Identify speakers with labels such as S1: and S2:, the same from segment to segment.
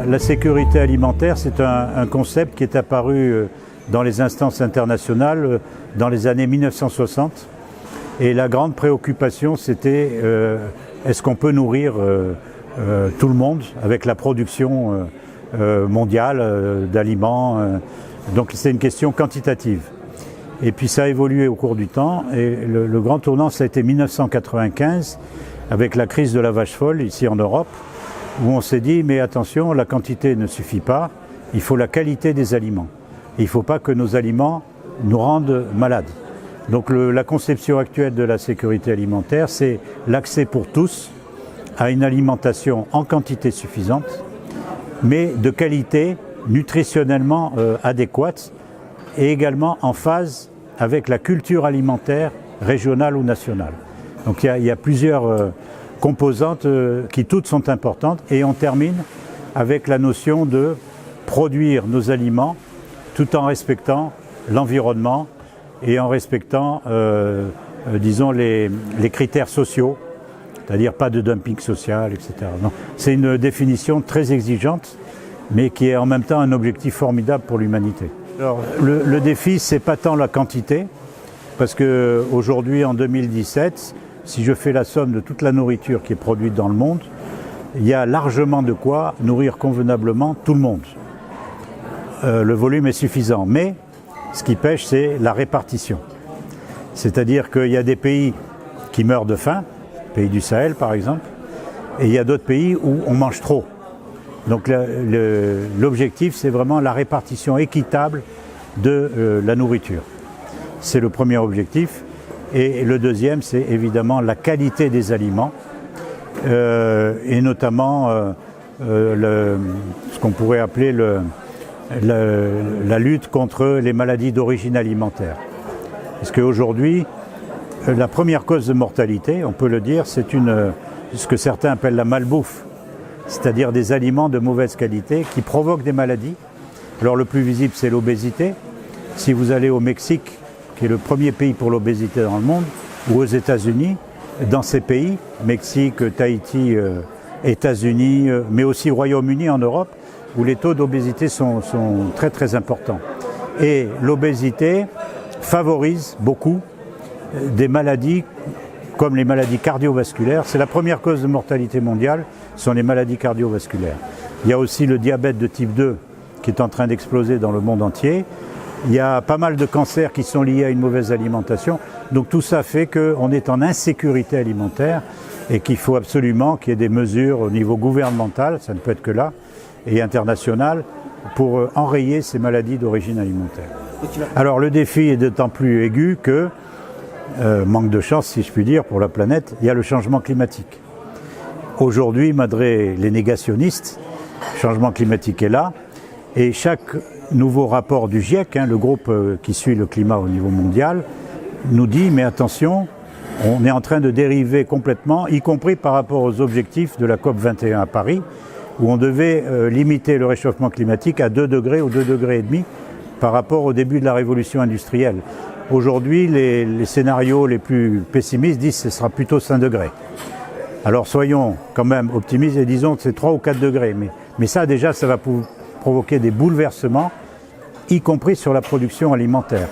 S1: La sécurité alimentaire, c'est un concept qui est apparu dans les instances internationales dans les années 1960. Et la grande préoccupation, c'était est-ce qu'on peut nourrir tout le monde avec la production mondiale d'aliments. Donc c'est une question quantitative. Et puis ça a évolué au cours du temps. Et le grand tournant, ça a été 1995, avec la crise de la vache folle ici en Europe, où on s'est dit, mais attention, la quantité ne suffit pas, il faut la qualité des aliments. Il ne faut pas que nos aliments nous rendent malades. Donc la conception actuelle de la sécurité alimentaire, c'est l'accès pour tous à une alimentation en quantité suffisante, mais de qualité nutritionnellement adéquate et également en phase avec la culture alimentaire régionale ou nationale. Donc il y a plusieurs composantes qui toutes sont importantes, et on termine avec la notion de produire nos aliments tout en respectant l'environnement et en respectant, disons, les critères sociaux, c'est-à-dire pas de dumping social, etc. C'est une définition très exigeante, mais qui est en même temps un objectif formidable pour l'humanité. Alors, le défi, c'est pas tant la quantité, parce qu'aujourd'hui, en 2017, si je fais la somme de toute la nourriture qui est produite dans le monde, il y a largement de quoi nourrir convenablement tout le monde. Le volume est suffisant, mais ce qui pêche, c'est la répartition. C'est-à-dire qu'il y a des pays qui meurent de faim, pays du Sahel par exemple, et il y a d'autres pays où on mange trop. Donc l'objectif, c'est vraiment la répartition équitable de la nourriture. C'est le premier objectif. Et le deuxième, c'est évidemment la qualité des aliments, et notamment ce qu'on pourrait appeler la lutte contre les maladies d'origine alimentaire. Parce qu'aujourd'hui, la première cause de mortalité, on peut le dire, c'est ce que certains appellent la malbouffe, c'est-à-dire des aliments de mauvaise qualité qui provoquent des maladies. Alors le plus visible, c'est l'obésité. Si vous allez au Mexique, qui est le premier pays pour l'obésité dans le monde, ou aux États-Unis, dans ces pays, Mexique, Tahiti, États-Unis, mais aussi Royaume-Uni en Europe, où les taux d'obésité sont très très importants. Et l'obésité favorise beaucoup des maladies comme les maladies cardiovasculaires. C'est la première cause de mortalité mondiale, ce sont les maladies cardiovasculaires. Il y a aussi le diabète de type 2 qui est en train d'exploser dans le monde entier. Il y a pas mal de cancers qui sont liés à une mauvaise alimentation. Donc tout ça fait qu'on est en insécurité alimentaire et qu'il faut absolument qu'il y ait des mesures au niveau gouvernemental, ça ne peut être que là, et international, pour enrayer ces maladies d'origine alimentaire. Alors le défi est d'autant plus aigu que, manque de chance si je puis dire pour la planète, il y a le changement climatique. Aujourd'hui, malgré les négationnistes, le changement climatique est là, et chaque nouveau rapport du GIEC, le groupe qui suit le climat au niveau mondial, nous dit mais attention, on est en train de dériver complètement, y compris par rapport aux objectifs de la COP21 à Paris, où on devait limiter le réchauffement climatique à 2 degrés ou 2,5 degrés par rapport au début de la révolution industrielle. Aujourd'hui, les scénarios les plus pessimistes disent que ce sera plutôt 5 degrés. Alors soyons quand même optimistes et disons que c'est 3 ou 4 degrés. Mais ça déjà, ça va provoquer des bouleversements, y compris sur la production alimentaire,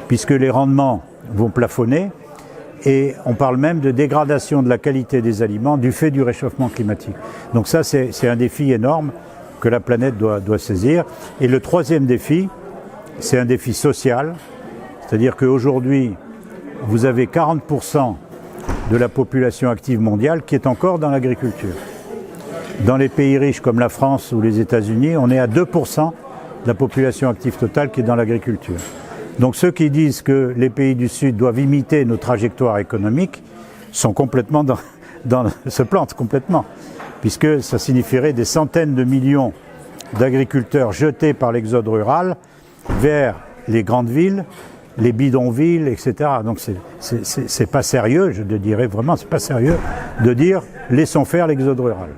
S1: puisque les rendements vont plafonner et on parle même de dégradation de la qualité des aliments du fait du réchauffement climatique. Donc ça, c'est un défi énorme que la planète doit saisir. Et le troisième défi, c'est un défi social, c'est-à-dire qu'aujourd'hui, vous avez 40% de la population active mondiale qui est encore dans l'agriculture. Dans les pays riches comme la France ou les États-Unis, on est à 2% de la population active totale qui est dans l'agriculture. Donc ceux qui disent que les pays du Sud doivent imiter nos trajectoires économiques sont complètement se plantent complètement, puisque ça signifierait des centaines de millions d'agriculteurs jetés par l'exode rural vers les grandes villes, les bidonvilles, etc. Donc c'est pas sérieux, je dirais vraiment, c'est pas sérieux de dire laissons faire l'exode rural.